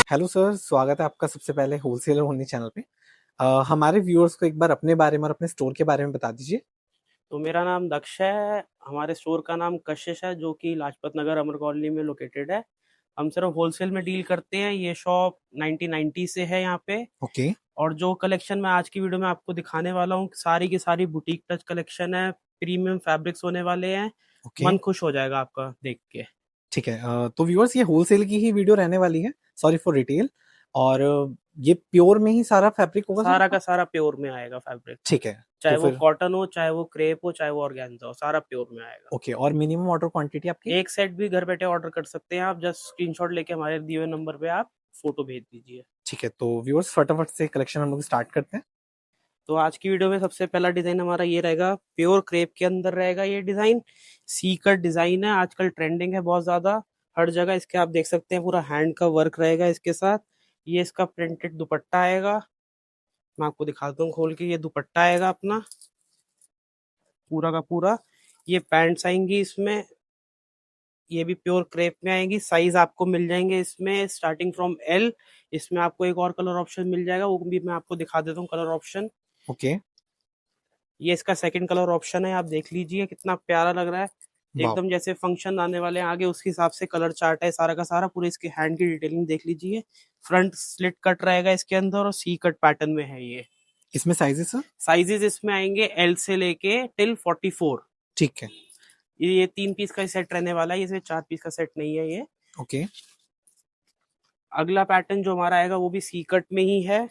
Hello sir, स्वागत है आपका सबसे पहले होलसेलर होने चैनल पे। हमारे व्यूअर्स को एक बार अपने बारे में और अपने स्टोर के बारे में बता दीजिए। तो मेरा नाम दक्ष है। हमारे स्टोर का नाम कशिश है, जो कि लाजपत नगर अमर कॉलोनी में लोकेटेड है। हम सिर्फ होलसेल में डील करते हैं। ये शॉप 1990 से है यहाँ पे। ओके। और जो कलेक्शन मैं आज की वीडियो में आपको दिखाने वाला हूँ, सारी की सारी बुटीक टच कलेक्शन है। प्रीमियम फैब्रिक्स होने वाले हैं। ओके। मन खुश हो जाएगा आपका देख के। ठीक है। तो व्यूअर्स, ये होलसेल की ही वीडियो रहने वाली है। Sorry for retail. और ये प्योर में ही सारा फैब्रिक होगा सर सारा आपका? का सारा प्योर में आएगा फैब्रिक। ठीक है। चाहे तो वो फिर कॉटन हो, चाहे वो क्रेप हो, चाहे वो ऑर्गेन्जा हो, सारा प्योर में आएगा। ओके। और मिनिमम ऑर्डर क्वांटिटी आपकी? एक सेट भी घर बैठे ऑर्डर कर सकते हैं आप। जस्ट स्क्रीनशॉट लेके हमारे दिए हुए नंबर पे आप फोटो भेज दीजिए। ठीक है, तो व्यूअर्स फटाफट से कलेक्शन हम लोग स्टार्ट करते हैं। तो आज की वीडियो में सबसे पहला डिजाइन हमारा ये रहेगा। प्योर क्रेप के अंदर रहेगा ये डिजाइन। सी कट डिजाइन है, आजकल ट्रेंडिंग है बहुत ज्यादा। हर जगह इसके आप देख सकते हैं, पूरा हैंड का वर्क रहेगा इसके साथ। ये इसका प्रिंटेड दुपट्टा आएगा। मैं आपको दिखाता हूँ खोल के। ये दुपट्टा आएगा अपना पूरा का पूरा। ये पैंट्स आएंगी इसमें। ये भी प्योर क्रेप में आएंगी। साइज आपको मिल जाएंगे इसमें स्टार्टिंग फ्रॉम एल। इसमें आपको एक और कलर ऑप्शन मिल जाएगा, वो भी मैं आपको दिखा देता हूँ कलर ऑप्शन। ओके। ये इसका सेकंड कलर ऑप्शन है, आप देख लीजिए कितना प्यारा लग रहा है। वाह। एकदम जैसे फंक्शन आने वाले हैं आगे, उसके हिसाब से कलर चार्ट है सारा का सारा। पूरे इसके हैंड की डिटेलिंग देख लीजिए। फ्रंट स्लिट कट रहेगा इसके अंदर और सी कट पैटर्न में है ये। इसमें साइजेस सर? साइजेस इसमें आएंगे एल से लेके टिल 44। ठीक है। ये 3 पीस का सेट रहने वाला है, ये 4 पीस का सेट नहीं है ये। ओके। अगला पैटर्न जो हमारा आएगा वो भी सी कट में ही है।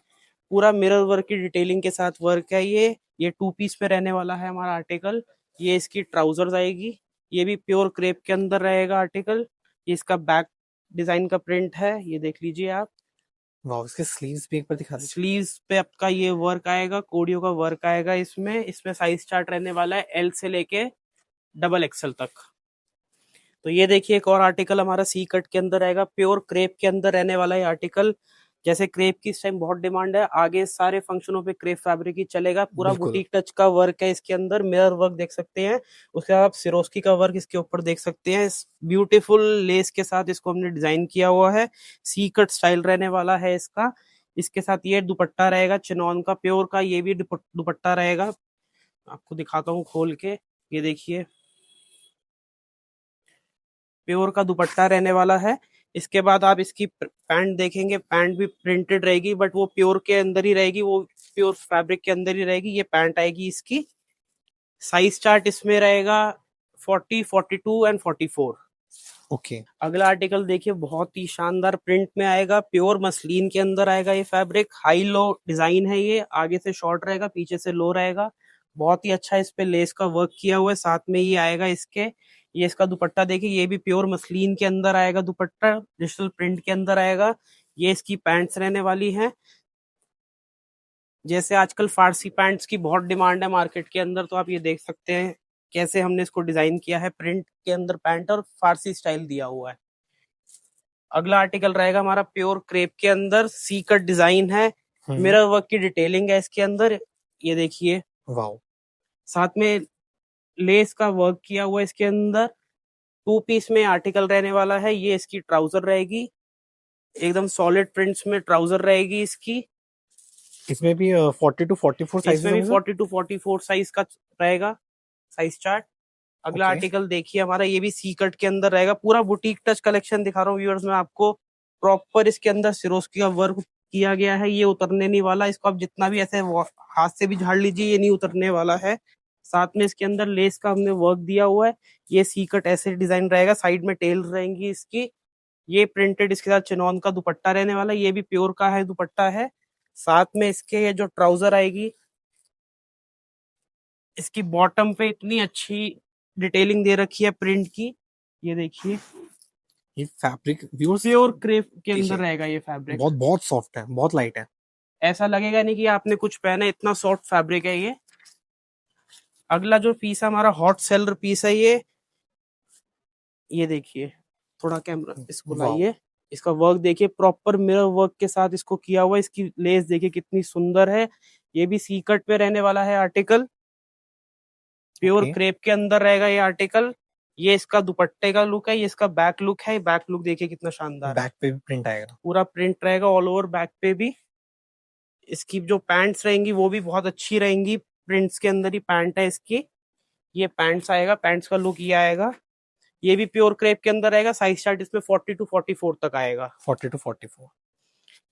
पूरा मिरर वर्क की डिटेलिंग के साथ वर्क है ये 2 पीस पे रहने वाला है हमारा आर्टिकल। ये इसकी ट्राउजर्स आएगी। ये भी प्योर क्रेप के अंदर रहेगा आर्टिकल। ये इसका बैक डिजाइन का प्रिंट है, ये देख लीजिए आप। वाह, इसके स्लीव्स भी एक बार दिखा दीजिए। स्लीव्स पे आपका ये वर्क आएगा, कोडियो का वर्क आएगा इसमें साइज चार्ट रहने वाला है एल से लेके डबल एक्सएल तक। तो ये देखिए एक और आर्टिकल हमारा सी कट के अंदर आएगा, प्योर क्रेप के अंदर रहने वाला है आर्टिकल। जैसे क्रेप की इस टाइम बहुत डिमांड है, आगे सारे फंक्शनों पे क्रेप फैब्रिक ही चलेगा। पूरा बिल्कुल। बुटीक टच का वर्क है इसके अंदर, मिरर वर्क देख सकते हैं। उसके बाद आप सिरोस्की का वर्क इसके ऊपर देख सकते हैं। इस ब्यूटीफुल लेस के साथ इसको हमने डिजाइन किया हुआ है। सी कट स्टाइल रहने वाला है इसका। इसके साथ ये दुपट्टा रहेगा चिनॉन का प्योर का, ये भी दुपट्टा रहेगा। आपको दिखाता हूँ खोल के, ये देखिए प्योर का दुपट्टा रहने वाला है। इसके बाद आप इसकी पैंट देखेंगे, पैंट भी प्रिंटेड रहेगी, बट वो प्योर के अंदर ही रहेगी, वो प्योर फैब्रिक के अंदर ही रहेगी। ये पैंट आएगी इसकी। साइज चार्ट इसमें रहेगा 40, 42 एंड 44। ओके। अगला आर्टिकल देखिए, बहुत ही शानदार प्रिंट में आएगा, प्योर मसलिन के अंदर आएगा ये फैब्रिक। हाई लो डिजाइन है ये, आगे से शॉर्ट रहेगा, पीछे से लो रहेगा। बहुत ही अच्छा इस पे लेस का वर्क किया हुआ है, साथ में ये आएगा इसके। ये इसका दुपट्टा देखिए, ये भी प्योर मसलिन के अंदर आएगा दुपट्टा, डिजिटल प्रिंट के अंदर आएगा। ये इसकी पैंट्स रहने वाली हैं। जैसे आजकल फारसी पैंट्स की बहुत डिमांड है मार्केट के अंदर, तो आप ये देख सकते हैं कैसे हमने इसको डिजाइन किया है। प्रिंट के अंदर पैंट और फारसी स्टाइल दिया हुआ है। अगला आर्टिकल रहेगा हमारा प्योर क्रेप के अंदर, सी कट डिजाइन है। हम्म। मिरर वर्क की डिटेलिंग है इसके अंदर, ये देखिए। वाह। साथ में लेस का वर्क किया हुआ है इसके अंदर। 2 पीस में आर्टिकल रहने वाला है। ये इसकी ट्राउजर रहेगी, एकदम सॉलिड प्रिंट्स में ट्राउजर रहेगी इसकी। इसमें भी 40 to 44 साइजेस इसमें भी होंगे सर? 40 to 44 साइज का रहेगा साइज चार्ट। अगला ओके। आर्टिकल देखिए हमारा, ये भी सी कट के अंदर रहेगा। पूरा बुटीक टच कलेक्शन दिखा रहा हूँ व्यूअर्स मैं आपको। प्रॉपर इसके अंदर सिरोस्की का वर्क किया गया है, ये उतरने नहीं वाला। इसको आप जितना भी ऐसे हाथ से भी झाड़ लीजिए, ये नहीं उतरने वाला है। साथ में इसके अंदर लेस का हमने वर्क दिया हुआ है। ये सी कट ऐसे डिजाइन रहेगा, साइड में टेल रहेंगी इसकी। ये प्रिंटेड इसके साथ चिनॉन का दुपट्टा रहने वाला है, ये भी प्योर का है दुपट्टा है। साथ में इसके ये जो ट्राउजर आएगी, इसकी बॉटम पे इतनी अच्छी डिटेलिंग दे रखी है प्रिंट की, ये देखिए। ये फैब्रिक व्यूअर्स प्योर क्रेप के अंदर देखिए, रहेगा ये फैब्रिक। बहुत बहुत सॉफ्ट है, बहुत लाइट है। ऐसा लगेगा नहीं कि आपने कुछ पहना है, इतना सॉफ्ट फैब्रिक है ये। अगला जो पीस है हमारा हॉट सेलर पीस है ये देखिए। थोड़ा कैमरा इसको वाह। लाइए। इसका वर्क देखिए, प्रॉपर मिरर वर्क के साथ इसको किया हुआ है। इसकी लेस देखिए कितनी सुंदर है। ये भी सी कट पे रहने वाला है आर्टिकल। Pure okay. क्रेप के अंदर रहेगा ये आर्टिकल। ये इसका दुपट्टे का लुक है, ये इसका बैक लुक है। बैक लुक देखिए कितना शानदार है, बैक पे भी प्रिंट आएगा। पूरा प्रिंट रहेगा ऑल ओवर बैक पे भी। इसकी जो पैंट्स रहेंगी वो भी बहुत अच्छी रहेंगी, प्रिंट्स के अंदर ही पैंट है इसकी। ये पैंट्स आएगा, पैंट्स का लुक ये आएगा। ये भी प्योर क्रेप के अंदर आएगा। साइज चार्ट इसमें 40 to 44 तक आएगा। 40 to 44।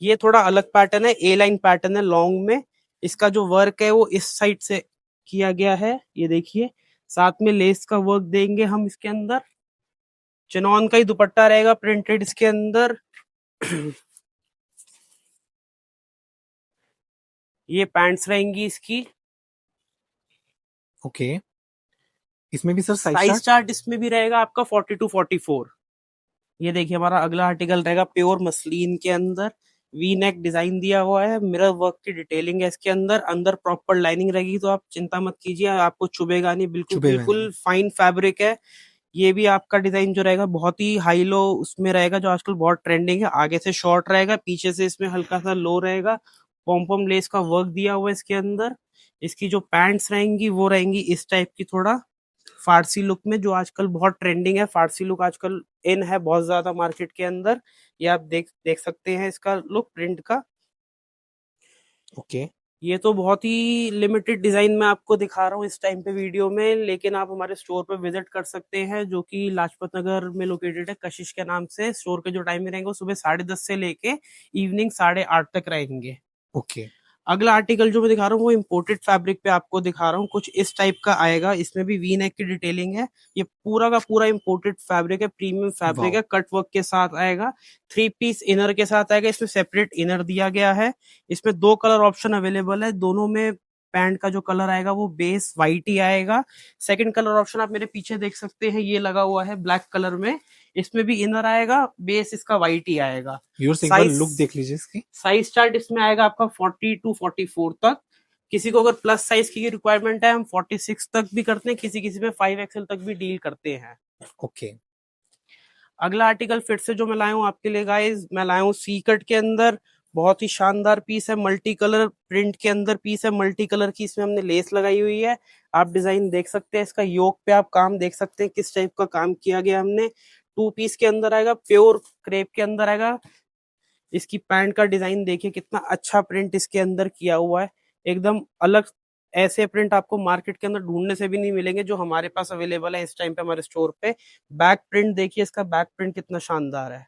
ये थोड़ा अलग पैटर्न है, ए लाइन पैटर्न है लॉन्ग में। इसका जो वर्क है वो इस साइड से किया गया है, ये देखिए। साथ में लेस का वर्क देंगे हम इसके अंदर। चिनॉन का ही दुपट्टा रहेगा प्रिंटेड इसके अंदर। ये पैंट्स रहेंगी इसकी। ओके, इसमें भी sir size size chart? Chart इसमें भी रहेगा आपका 40 to 44। ये देखिए हमारा अगला आर्टिकल रहेगा प्योर मसलिन के अंदर। वी नेक डिजाइन दिया हुआ है, मिरर वर्क की डिटेलिंग है इसके अंदर। अंदर प्रॉपर लाइनिंग रहेगी, तो आप चिंता मत कीजिए, आपको चुभेगा नहीं। बिल्कुल चुभेगा बिल्कुल नहीं। फाइन फैब्रिक है। ये भी आपका डिजाइन जो रहेगा बहुत ही हाई लो उसमें रहेगा, जो आजकल बहुत ट्रेंडिंग है। आगे से शॉर्ट रहेगा, पीछे से इसमें हल्का सा लो रहेगा। पॉम लेस का वर्क दिया हुआ है इसके अंदर। इसकी जो पैंट्स रहेंगी वो रहेंगी इस टाइप की, थोड़ा फारसी लुक में, जो आजकल बहुत ट्रेंडिंग है। फारसी लुक आजकल इन है बहुत ज्यादा मार्केट के अंदर। ये आप देख देख सकते हैं इसका लुक प्रिंट का। ओके। ये तो बहुत ही लिमिटेड डिजाइन में आपको दिखा रहा हूँ इस टाइम पे वीडियो में, लेकिन आप हमारे स्टोर पे विजिट कर सकते हैं, जो कि लाजपत नगर में लोकेटेड है, कशिश के नाम से। स्टोर के जो टाइम में रहेंगे वो सुबह 10:30 से लेके इवनिंग 8:30 तक रहेंगे। ओके। अगला आर्टिकल जो मैं दिखा रहा हूँ वो इम्पोर्टेड फैब्रिक पे आपको दिखा रहा हूँ। कुछ इस टाइप का आएगा, इसमें भी वी नेक की डिटेलिंग है। ये पूरा का पूरा इम्पोर्टेड फैब्रिक है, प्रीमियम फैब्रिक वाओ। है। कट वर्क के साथ आएगा, 3 पीस इनर के साथ आएगा। इसमें सेपरेट इनर दिया गया है। इसमें 2 कलर ऑप्शन अवेलेबल है, दोनों में पैंट का जो कलर आएगा वो बेस व्हाइट ही आएगा। सेकंड कलर ऑप्शन आप मेरे पीछे देख सकते हैं, ये लगा हुआ है ब्लैक कलर में। इसमें भी इनर आएगा, बेस इसका व्हाइट ही आएगा। व्यूअर्स एक बार साइज लुक देख लीजिए इसकी। साइज चार्ट इसमें आएगा आपका 40 to 44 तक। किसी को अगर प्लस साइज की रिक्वायरमेंट है, हम 46 तक भी करते हैं, किसी किसी में 5XL तक भी डील करते हैं। ओके। अगला आर्टिकल फिर से जो मैं लाया हूँ आपके लिए गाइस, मैं लाया हूँ सी कट के अंदर। बहुत ही शानदार पीस है, मल्टी कलर प्रिंट के अंदर पीस है। मल्टी कलर की इसमें हमने लेस लगाई हुई है। आप डिजाइन देख सकते हैं, इसका योक पे आप काम देख सकते हैं किस टाइप का काम किया गया हमने। 2 पीस के अंदर आएगा, प्योर क्रेप के अंदर आएगा। इसकी पैंट का डिजाइन देखिए कितना अच्छा प्रिंट इसके अंदर किया हुआ है, एकदम अलग। ऐसे प्रिंट आपको मार्केट के अंदर ढूंढने से भी नहीं मिलेंगे, जो हमारे पास अवेलेबल है इस टाइम पे हमारे स्टोर पे। बैक प्रिंट देखिए, इसका बैक प्रिंट कितना शानदार है।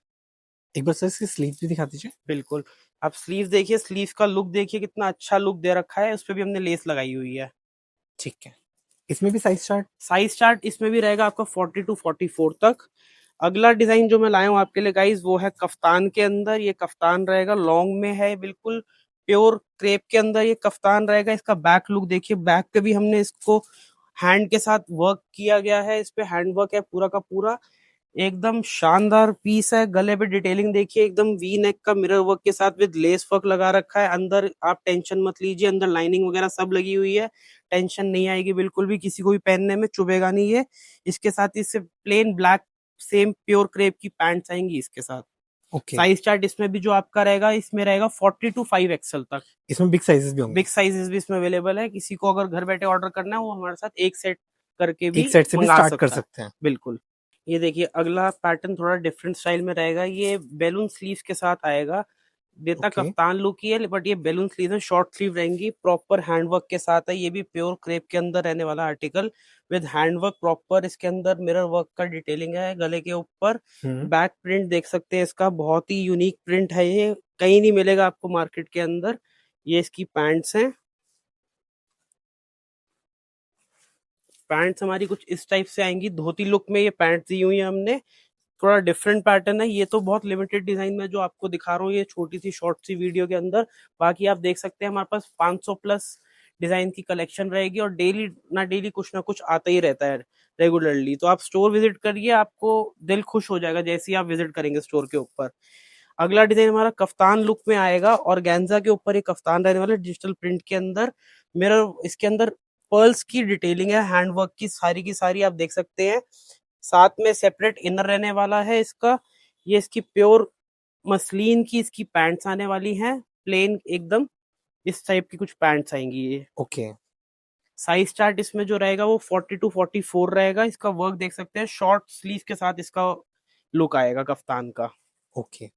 एक बार सर इसकी स्लीव भी दिखा दीजिए। बिल्कुल, आप स्लीव देखिए, स्लीव का लुक देखिए कितना अच्छा लुक दे रखा है। उस पर भी हमने लेस लगाई हुई है। ठीक है, इसमें भी साइज चार्ट? साइज चार्ट इसमें भी रहेगा आपका 40 to 44 तक। अगला डिजाइन जो मैं लाया हूँ आपके लिए गाइस, वो है कफ्तान के अंदर। ये कफ्तान रहेगा, लॉन्ग में है, बिल्कुल प्योर क्रेप के अंदर ये कफ्तान रहेगा। इसका बैक लुक देखिए, बैक पे भी हमने इसको हैंड के साथ वर्क किया गया है। इस पे हैंड वर्क है पूरा का पूरा, एकदम शानदार पीस है। गले पे डिटेलिंग देखिए, एकदम वी नेक का मिरर वर्क के साथ विद लेस वर्क लगा रखा है। अंदर आप टेंशन मत लीजिए, अंदर लाइनिंग वगैरह सब लगी हुई है, टेंशन नहीं आएगी बिल्कुल भी, किसी को भी पहनने में चुभेगा नहीं ये। इसके साथ इससे plain black same pure crepe की पैंट्स आएंगी इसके साथ। ओके। साइज चार्ट इसमें भी जो आपका रहेगा, इसमें रहेगा 40 to 5XL तक। इसमें बिग साइजेस भी होंगे? बिग साइजेस भी इसमें अवेलेबल है। किसी को अगर घर बैठे ऑर्डर करना है, वो हमारे साथ एक सेट करके भी एक सेट से भी मंगा स्टार्ट कर सकता है। सकते हैं। बिल्कुल। ये देखिए अगला पैटर्न थोड़ा डिफरेंट स्टाइल में रहेगा। ये बैलून स्लीव के साथ आएगा। देता ओके। कफ्तान लुक ही है, बट ये बैलून स्लीव है, शॉर्ट स्लीव रहेंगी, प्रॉपर हैंडवर्क के साथ है। ये भी प्योर क्रेप के अंदर रहने वाला आर्टिकल विद हैंडवर्क प्रॉपर। इसके अंदर मिरर वर्क का डिटेलिंग है गले के ऊपर। बैक प्रिंट देख सकते हैं इसका, बहुत ही यूनिक प्रिंट है, ये कहीं नहीं मिलेगा आपको मार्केट के अंदर। ये इसकी पैंट्स हैं। पैंट्स हमारी कुछ इस टाइप से आएंगी, धोती लुक में ये पैंट्स दी हुई है हमने। थोड़ा डिफरेंट पैटर्न है। ये तो बहुत लिमिटेड डिजाइन में जो आपको दिखा रहा हूँ, ये छोटी सी शॉर्ट सी वीडियो के अंदर। बाकी आप देख सकते हैं हमारे पास 500 प्लस डिजाइन की कलेक्शन रहेगी, और डेली ना कुछ आता ही रहता है रेगुलरली। तो आप स्टोर विजिट करिए, आपको दिल खुश हो जाएगा जैसे ही आप विजिट करेंगे स्टोर के ऊपर। अगला डिजाइन हमारा कफ्तान लुक में आएगा, और गेंजा के ऊपर ये कफ्तान रहने वाला डिजिटल प्रिंट के अंदर। मिरर इसके अंदर पर्ल्स की डिटेलिंग है, हैंडवर्क की सारी आप देख सकते हैं। साथ में सेपरेट इनर रहने वाला है इसका। ये इसकी प्योर मसलिन की इसकी पैंट्स आने वाली हैं, प्लेन एकदम इस टाइप की कुछ पैंट्स आएंगी ये। ओके। साइज चार्ट इसमें जो रहेगा वो 40 to 44 रहेगा। इसका वर्क देख सकते हैं, शॉर्ट स्लीव के साथ इसका लुक आएगा कफ्तान का। ओके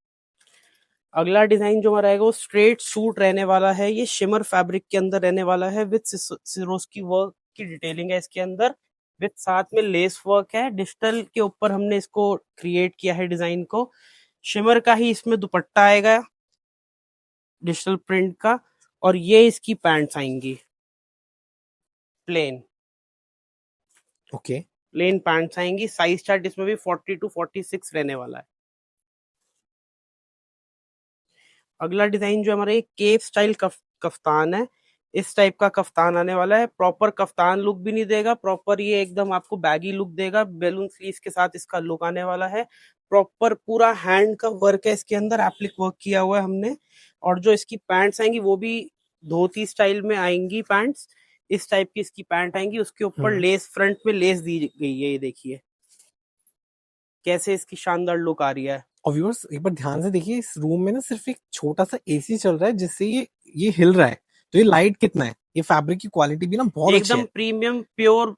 अगला डिजाइन जो हमारा रहेगा वो स्ट्रेट सूट रहने वाला है। ये शिमर फैब्रिक के अंदर रहने वाला है, विद सिरोस्की वर्क की डिटेलिंग है इसके अंदर, विद साथ में लेस वर्क है। डिजिटल के ऊपर हमने इसको क्रिएट किया है डिजाइन को। शिमर का ही इसमें दुपट्टा आएगा डिजिटल प्रिंट का, और ये इसकी पैंट्स आएंगी प्लेन ओके प्लेन पैंट्स आएंगी। साइज चार्ट इसमें भी 40 to 46 रहने वाला है। अगला डिजाइन जो हमारा एक केप स्टाइल कफ्तान है, इस टाइप का कफ्तान आने वाला है। प्रॉपर कफ्तान लुक भी नहीं देगा, प्रॉपर ये एकदम आपको बैगी लुक देगा। बैलून स्लीव्स के साथ इसका लुक आने वाला है। प्रॉपर पूरा हैंड का वर्क है इसके अंदर, एप्लिक वर्क किया हुआ है हमने। और जो इसकी पैंट्स आएंगी वो भी धोती स्टाइल में आएंगी पैंट्स। इस टाइप की इसकी पैंट आएंगी, उसके ऊपर लेस, फ्रंट में लेस दी गई है। ये देखिए कैसे इसकी शानदार लुक आ रही है। और व्यूअर्स एक बार ध्यान से देखिए, इस रूम में ना सिर्फ एक छोटा सा एसी चल रहा है जिससे ये हिल रहा है। तो ये लाइट कितना है, ये फैब्रिक की क्वालिटी भी ना बहुत अच्छी एकदम है। प्रीमियम प्योर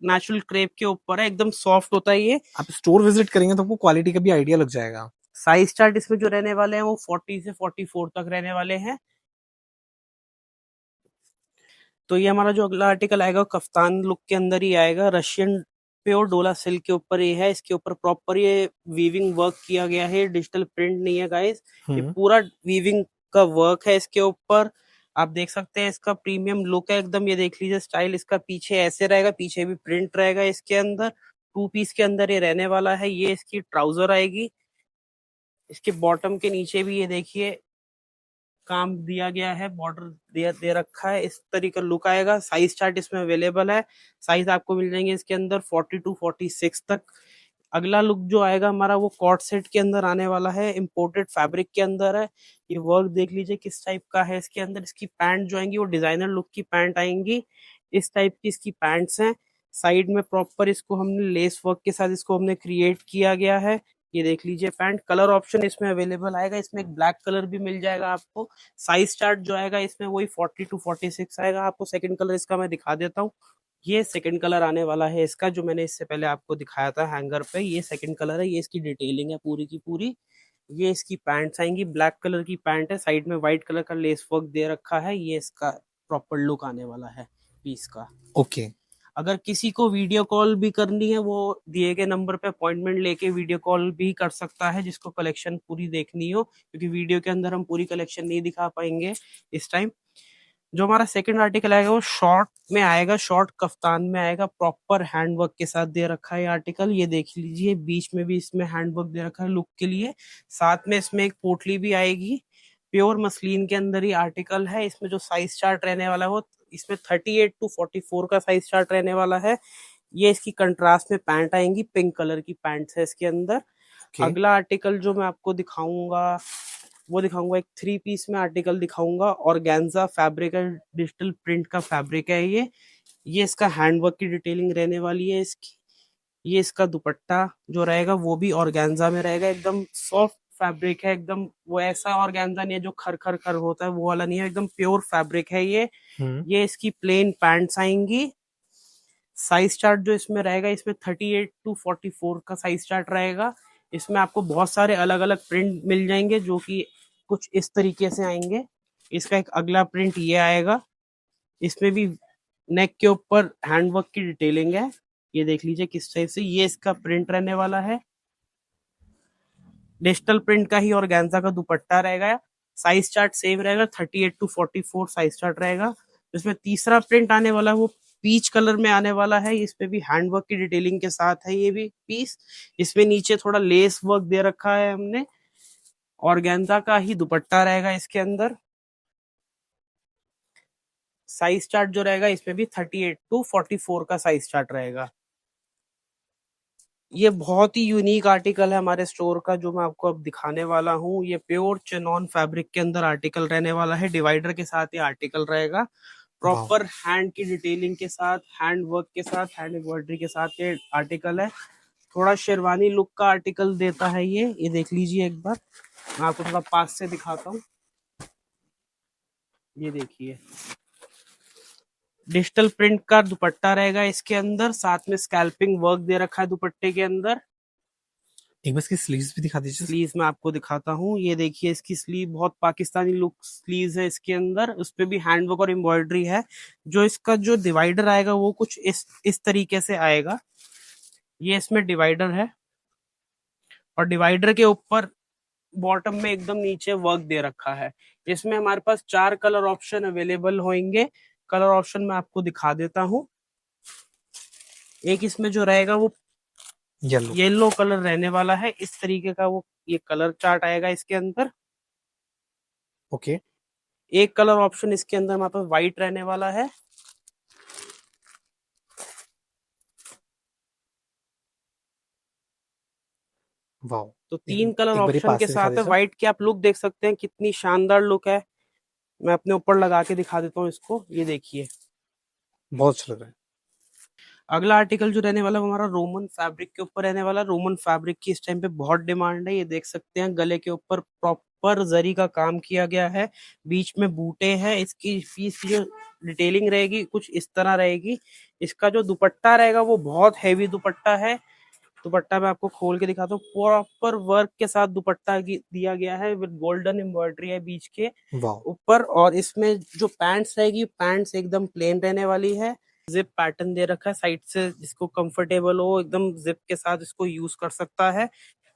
नेचुरल क्रेप के ऊपर है, एकदम सॉफ्ट होता है ये। आप स्टोर विजिट करेंगे तो आपको क्वालिटी का भी आइडिया लग जाएगा। साइज चार्ट इसमें जो रहने वाले हैं वो 40 से 44 तक रहने वाले हैं। तो ये हमारा जो अगला आर्टिकल आएगा कफ्तान लुक के अंदर ही आएगा। रशियन प्योर डोला सिल्क के ऊपर ये है। इसके ऊपर प्रॉपर ये वीविंग वर्क किया गया है, डिजिटल प्रिंट नहीं है गाइस, ये पूरा वीविंग का वर्क है इसके ऊपर। आप देख सकते हैं इसका प्रीमियम लुक है एकदम। ये देख लीजिए स्टाइल इसका, पीछे ऐसे रहेगा, पीछे भी प्रिंट रहेगा इसके अंदर। 2 पीस के अंदर ये रहने वाला है। ये इसकी ट्राउजर आएगी। इसके बॉटम के नीचे भी ये देखिए काम दिया गया है, बॉर्डर दे रखा है, इस तरीके का लुक आएगा। साइज चार्ट इसमें अवेलेबल है, साइज आपको मिल जाएंगे इसके अंदर 40 to 46 तक। अगला लुक जो आएगा हमारा वो कॉट सेट के अंदर आने वाला है, इंपोर्टेड फैब्रिक के अंदर है। ये वर्क देख लीजिए किस टाइप का है इसके अंदर। इसकी पैंट जो आएंगी वो डिजाइनर लुक की पैंट आएंगी, इस टाइप की इसकी पैंट्स हैं। साइड में प्रॉपर इसको हमने लेस वर्क के साथ इसको हमने क्रिएट किया गया है। ये देख लीजिए पैंट। कलर ऑप्शन इसमें अवेलेबल आएगा, इसमें एक ब्लैक कलर भी मिल जाएगा आपको। साइज चार्ट जो आएगा इसमें वही 40 to 46 आएगा। आपको सेकंड कलर इसका मैं दिखा देता हूँ। ये सेकंड कलर आने वाला है इसका, जो मैंने इससे पहले आपको दिखाया था हैंगर पे। ये सेकंड कलर है, ये इसकी डिटेलिंग है पूरी की पूरी। ये इसकी पैंट्स आएंगी, ब्लैक कलर की पैंट है, साइड में व्हाइट कलर का लेस वर्क दे रखा है। ये इसका प्रॉपर लुक आने वाला है पीस का। ओके अगर किसी को वीडियो कॉल भी करनी है, वो दिए गए नंबर पे अपॉइंटमेंट लेके वीडियो कॉल भी कर सकता है, जिसको कलेक्शन पूरी देखनी हो, क्योंकि वीडियो के अंदर हम पूरी कलेक्शन नहीं दिखा पाएंगे इस टाइम। जो हमारा सेकंड आर्टिकल आएगा वो शॉर्ट में आएगा, शॉर्ट कफ्तान में आएगा, प्रॉपर हैंडवर्क के साथ दे रखा है आर्टिकल। ये देख लीजिए बीच में भी इसमें हैंडवर्क दे रखा है लुक के लिए। साथ में इसमें एक पोटली भी आएगी। प्योर मसलिन के अंदर ही आर्टिकल है। इसमें जो साइज चार्ट रहने वाला है वो इसमें 38 to 44 का साइज चार्ट रहने वाला है। ये इसकी कंट्रास्ट में पैंट आएंगी, पिंक कलर की पैंट है इसके अंदर। अगला आर्टिकल जो मैं आपको दिखाऊंगा वो दिखाऊंगा एक 3 पीस में आर्टिकल दिखाऊंगा। ऑर्गेन्जा फैब्रिक है, डिजिटल प्रिंट का फैब्रिक है ये इसका हैंडवर्क की डिटेलिंग रहने वाली है इसकी। ये इसका दुपट्टा जो रहेगा वो भी ऑर्गेन्जा में रहेगा, एकदम सॉफ्ट फैब्रिक है एकदम। वो ऐसा ऑर्गेन्जा नहीं है जो खर खर खर होता है, वो वाला नहीं है, एकदम प्योर फैब्रिक है ये इसकी प्लेन पैंट्स आएंगी। साइज चार्ट जो इसमें रहेगा इसमें 38 to 44 का साइज चार्ट रहेगा। इसमें आपको बहुत सारे अलग अलग प्रिंट मिल जाएंगे, जो कि कुछ इस तरीके से आएंगे। इसका एक अगला प्रिंट ये आएगा, इसमें भी नेक के ऊपर हैंडवर्क की डिटेलिंग है। ये देख लीजिए किस टाइप से ये इसका प्रिंट रहने वाला है। डिजिटल प्रिंट का ही ऑर्गेन्जा का दुपट्टा रहेगा। साइज चार्ट सेम रहेगा, 38 to 44 साइज चार्ट रहेगा। इसमें तीसरा प्रिंट आने वाला है वो पीच कलर में आने वाला है। इसमें भी हैंडवर्क की डिटेलिंग के साथ है ये भी पीस। इसमें नीचे थोड़ा लेस वर्क दे रखा है हमने। ऑर्गेन्जा का ही दुपट्टा रहेगा इसके अंदर। साइज चार्ट जो रहेगा इसमें भी 38 to 44 का साइज चार्ट रहेगा। ये बहुत ही यूनिक आर्टिकल है हमारे स्टोर का, जो मैं आपको अब दिखाने वाला हूँ। ये प्योर चिनॉन फैब्रिक के अंदर आर्टिकल रहने वाला है। डिवाइडर के साथ ये आर्टिकल रहेगा, प्रॉपर हैंड की डिटेलिंग के साथ, हैंड वर्क के साथ, हैंड एम्ब्रॉयडरी के साथ ये आर्टिकल है। थोड़ा शेरवानी लुक का आर्टिकल देता है ये देख लीजिए एक बार, मैं आपको थोड़ा पास से दिखाता हूँ। ये देखिए डिजिटल प्रिंट का दुपट्टा रहेगा इसके अंदर, साथ में स्कैल्पिंग वर्क दे रखा है दुपट्टे के अंदर। एक बार इसकी स्लीव्स भी दिखा दीजिए। स्लीव मैं आपको दिखाता हूँ, ये देखिए इसकी स्लीव बहुत पाकिस्तानी लुक स्लीव है इसके अंदर, उस पे भी हैंडवर्क और एम्ब्रॉयडरी है। जो इसका जो डिवाइडर आएगा वो कुछ इस तरीके से आएगा, ये इसमें डिवाइडर है, और डिवाइडर के ऊपर बॉटम में एकदम नीचे वर्क दे रखा है। इसमें हमारे पास 4 कलर ऑप्शन अवेलेबल होंगे। कलर ऑप्शन मैं आपको दिखा देता हूँ। एक इसमें जो रहेगा वो येलो। येलो कलर रहने वाला है, इस तरीके का वो ये कलर चार्ट आएगा इसके अंदर। ओके। एक कलर ऑप्शन इसके अंदर हमारे पास व्हाइट रहने वाला है। वाओ। तो एक 3 कलर एक बार ये ऑप्शन पास के से दिखा साथ है। दीजिए। व्हाइट की आप लुक देख सकते हैं, कितनी शानदार लुक है। मैं अपने ऊपर लगा के दिखा देता हूँ इसको, ये देखिए। बहुत अच्छा लग रहा है। अगला आर्टिकल जो रहने वाला है वो हमारा रोमन फैब्रिक के ऊपर रहने वाला। रोमन फैब्रिक की इस टाइम पे बहुत डिमांड है, ये देख सकते हैं गले के ऊपर प्रॉपर जरी का काम किया गया है, बीच में बूटे हैं। इसकी फीस की जो डिटेलिंग रहेगी कुछ इस तरह रहेगी। इसका जो दुपट्टा रहेगा वो बहुत हैवी दुपट्टा है। दुपट्टा मैं आपको खोल के दिखाता हूँ, प्रॉपर वर्क के साथ दुपट्टा दिया गया है, विद गोल्डन एम्ब्रॉयडरी है बीच के वाओ। ऊपर। और इसमें जो पैंट्स रहेगी, पैंट्स एकदम प्लेन रहने वाली है। जिप पैटर्न दे रखा है साइड से, जिसको कंफर्टेबल हो एकदम जिप के साथ इसको यूज कर सकता है।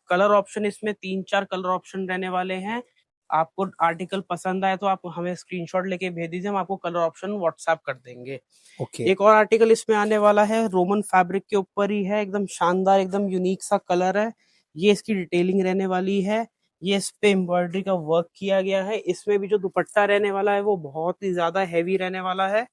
कलर ऑप्शन इसमें 3-4 कलर ऑप्शन रहने वाले हैं। आपको आर्टिकल पसंद आए तो आप हमें स्क्रीनशॉट लेके भेज दीजिए, हम आपको कलर ऑप्शन व्हाट्सएप कर देंगे। ओके। एक और आर्टिकल इसमें आने वाला है, रोमन फैब्रिक के ऊपर ही है, एकदम शानदार एकदम यूनिक सा कलर है। ये इसकी डिटेलिंग रहने वाली है, ये इस पे एम्ब्रॉयडरी का वर्क किया गया है। इसमें भी जो दुपट्टा रहने वाला है वो बहुत ही ज्यादा हैवी रहने वाला है।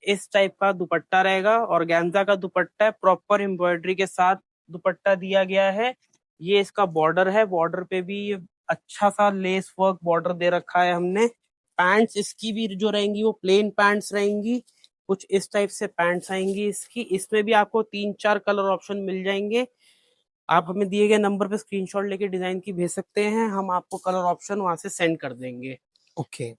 इस टाइप का दुपट्टा रहेगा, ऑर्गेन्जा का दुपट्टा है, प्रॉपर एम्ब्रॉयडरी के साथ दुपट्टा दिया गया है। ये इसका बॉर्डर है, बॉर्डर पे भी अच्छा सा लेस वर्क बॉर्डर दे रखा है हमने। पैंट्स इसकी भी जो रहेंगी वो प्लेन पैंट्स रहेंगी, कुछ इस टाइप से पैंट्स आएंगी इसकी। इसमें भी आपको 3-4 कलर ऑप्शन मिल जाएंगे। आप हमें दिए गए नंबर पे स्क्रीनशॉट लेके डिजाइन की भेज सकते हैं, हम आपको कलर ऑप्शन वहां से सेंड कर देंगे। ओके।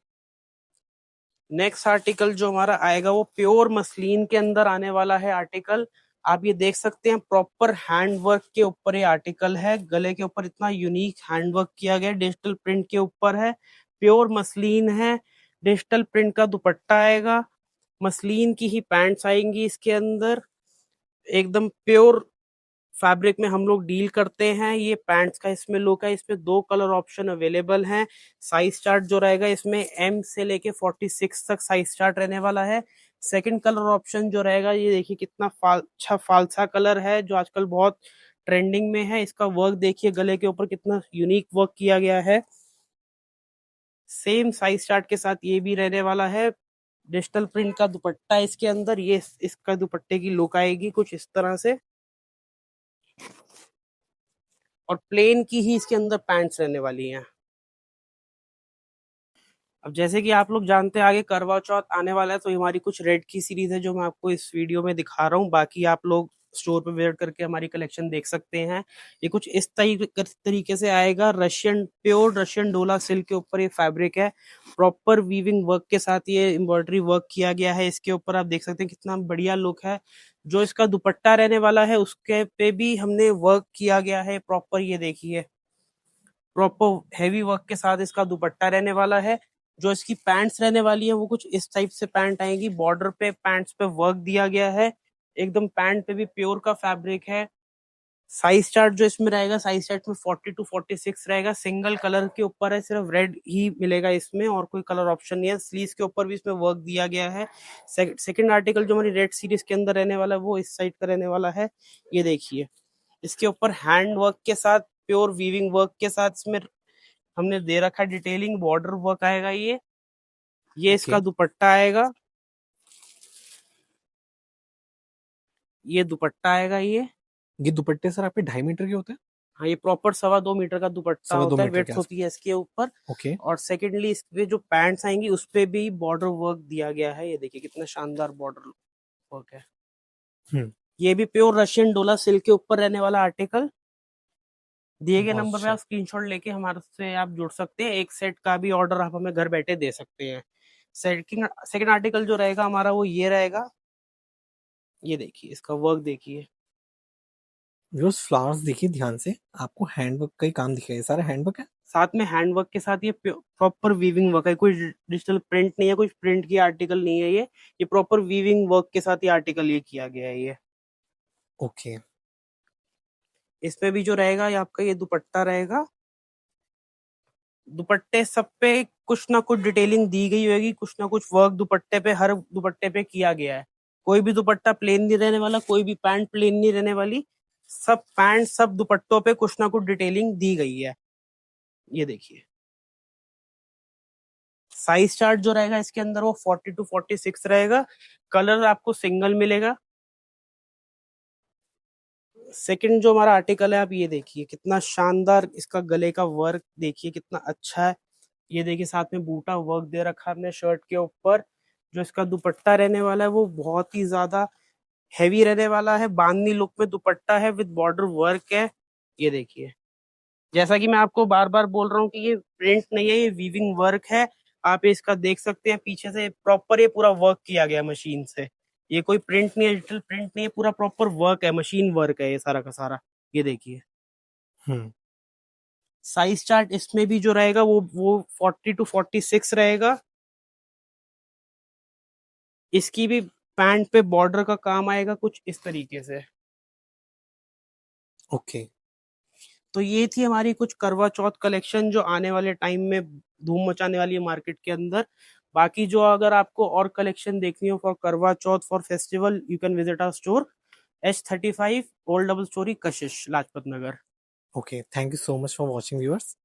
नेक्स्ट आर्टिकल जो हमारा आएगा वो प्योर मसलिन के अंदर आने वाला है आर्टिकल। आप ये देख सकते हैं प्रॉपर हैंड वर्क के ऊपर ये आर्टिकल है, गले के ऊपर इतना यूनिक हैंड वर्क किया गया है, डिजिटल प्रिंट के ऊपर है, प्योर मसलिन है। डिजिटल प्रिंट का दुपट्टा आएगा, मसलिन की ही पैंट्स आएंगी इसके अंदर। एकदम प्योर फैब्रिक में हम लोग डील करते हैं। ये पैंट्स का इसमें लुक है, इसमें 2 कलर ऑप्शन अवेलेबल हैं। साइज चार्ट जो रहेगा इसमें एम से लेके 46 तक साइज चार्ट रहने वाला है। सेकंड कलर ऑप्शन जो रहेगा, ये देखिए कितना अच्छा फालसा कलर है जो आजकल बहुत ट्रेंडिंग में है। इसका वर्क देखिए, गले के ऊपर कितना यूनिक वर्क किया गया है। सेम साइज चार्ट के साथ ये भी रहने वाला है। डिजिटल प्रिंट का दुपट्टा इसके अंदर, ये इसका दुपट्टे की लुक आएगी कुछ इस तरह से, और प्लेन की ही इसके अंदर पैंट्स रहने वाली हैं। अब जैसे कि आप लोग जानते हैं आगे करवा चौथ आने वाला है, तो हमारी कुछ रेड की सीरीज है जो मैं आपको इस वीडियो में दिखा रहा हूँ। बाकी आप लोग स्टोर पे विजिट करके हमारी कलेक्शन देख सकते हैं। ये कुछ इस तरीके से आएगा, रशियन प्योर रशियन डोला सिल्क के ऊपर ये फैब्रिक है, प्रॉपर वीविंग वर्क के साथ ये एम्ब्रॉयडरी वर्क किया गया है। इसके ऊपर आप देख सकते हैं कितना बढ़िया लुक है। जो इसका दुपट्टा रहने वाला है उसके पे भी हमने वर्क किया गया है प्रॉपर, ये देखिए प्रॉपर हेवी वर्क के साथ इसका दुपट्टा रहने वाला है। जो इसकी पैंट्स रहने वाली है वो कुछ इस टाइप से पैंट आएगी, बॉर्डर पे पैंट्स पे वर्क दिया गया है, एकदम पैंट पे भी प्योर का फैब्रिक है। साइज चार्ट जो इसमें रहेगा, साइज चार्ट में 40 to 46 रहेगा। सिंगल कलर के ऊपर है, सिर्फ रेड ही मिलेगा इसमें और कोई कलर ऑप्शन नहीं है। स्लीव्स के ऊपर भी इसमें वर्क दिया गया है। सेकंड आर्टिकल जो हमारी रेड सीरीज के अंदर रहने वाला है वो इस साइड का रहने वाला है, ये देखिए। इसके ऊपर हैंड वर्क के साथ, प्योर वीविंग वर्क के साथ इसमें हमने दे रखा है डिटेलिंग, बॉर्डर वर्क आएगा ये ओके। इसका दुपट्टा आएगा, ये दुपट्टा आएगा ये दुपट्टे सर आपके 2.5 मीटर के होते हैं? हाँ, ये प्रॉपर 2.25 मीटर का दुपट्टा 2.25 होता है, मीटर के विड्थ होती है आसपास। इसके ऊपर। ओके। और सेकेंडली इस पे जो पैंट्स आएंगी उस पे भी बॉर्डर वर्क दिया गया है, ये देखिए कितना शानदार बॉर्डर वर्क है। हम्म। ये भी प्योर रशियन डोला सिल्क के ऊपर रहने वाला आर्टिकल। दिए गए बहुत नंबर पे अच्छा। आप स्क्रीनशॉट लेके हमारे से आप जुड़ सकते हैं, एक सेट का भी ऑर्डर आप हमें घर बैठे दे सकते हैं। सेकंड सेकंड आर्टिकल जो रहेगा हमारा वो ये रहेगा, ये देखिए इसका वर्क देखिए। व्यूअर्स फ्लावर्स देखिए ध्यान से, आपको हैंडवर्क का ही काम दिखेगा, ये सारा हैंडवर्क है। साथ में हैंडवर्क के साथ ये प्रॉपर वीविंग वर्क है, कोई डिजिटल प्रिंट नहीं है, कोई प्रिंट की आर्टिकल नहीं है ये प्रॉपर वीविंग वर्क के साथ ये आर्टिकल ये किया गया है ये। ओके इसमें भी जो रहेगा ये आपका ये दुपट्टा रहेगा, दुपट्टे सब पे कुछ ना कुछ डिटेलिंग दी गई होगी, कुछ ना कुछ वर्क दुपट्टे पे, हर दुपट्टे पे किया गया है। कोई भी दुपट्टा प्लेन नहीं रहने वाला, कोई भी पैंट प्लेन नहीं रहने वाली, सब पैंट सब दुपट्टों पे कुछ ना कुछ डिटेलिंग दी गई है। ये देखिए साइज चार्ट जो रहेगा इसके अंदर वो 40 to 46 रहेगा। कलर आपको सिंगल मिलेगा। सेकंड जो हमारा आर्टिकल है, आप ये देखिए कितना शानदार इसका गले का वर्क देखिए कितना अच्छा है। ये देखिए साथ में बूटा वर्क दे रखा है हमने शर्ट के ऊपर। जो इसका दुपट्टा रहने वाला है वो बहुत ही ज्यादा हैवी रहने वाला है, बांधनी लुक में दुपट्टा है विद बॉर्डर वर्क है। ये देखिए जैसा कि मैं आपको बार बार बोल रहा हूँ कि ये प्रिंट नहीं है, ये वीविंग वर्क है। आप इसका देख सकते हैं पीछे से प्रॉपर ये पूरा वर्क किया गया मशीन से। ये कोई प्रिंट नहीं है, डिजिटल प्रिंट नहीं है, पूरा प्रॉपर वर्क है, मशीन वर्क है ये सारा का सारा। ये देखिए हम्म साइज चार्ट इसमें भी जो रहेगा वो 40 to 46 रहेगा। इसकी भी पैंट पे बॉर्डर का काम आएगा कुछ इस तरीके से। ओके तो ये थी हमारी कुछ करवा चौथ कलेक्शन जो आने वाले टाइम में धूम मचाने वाली है मार्केट के अंदर। बाकी जो अगर आपको और कलेक्शन देखनी हो for Karva Chauth for festival, you can visit our store H35 old double storey Kashish Lajpat Nagar. Okay thank you so much for watching viewers.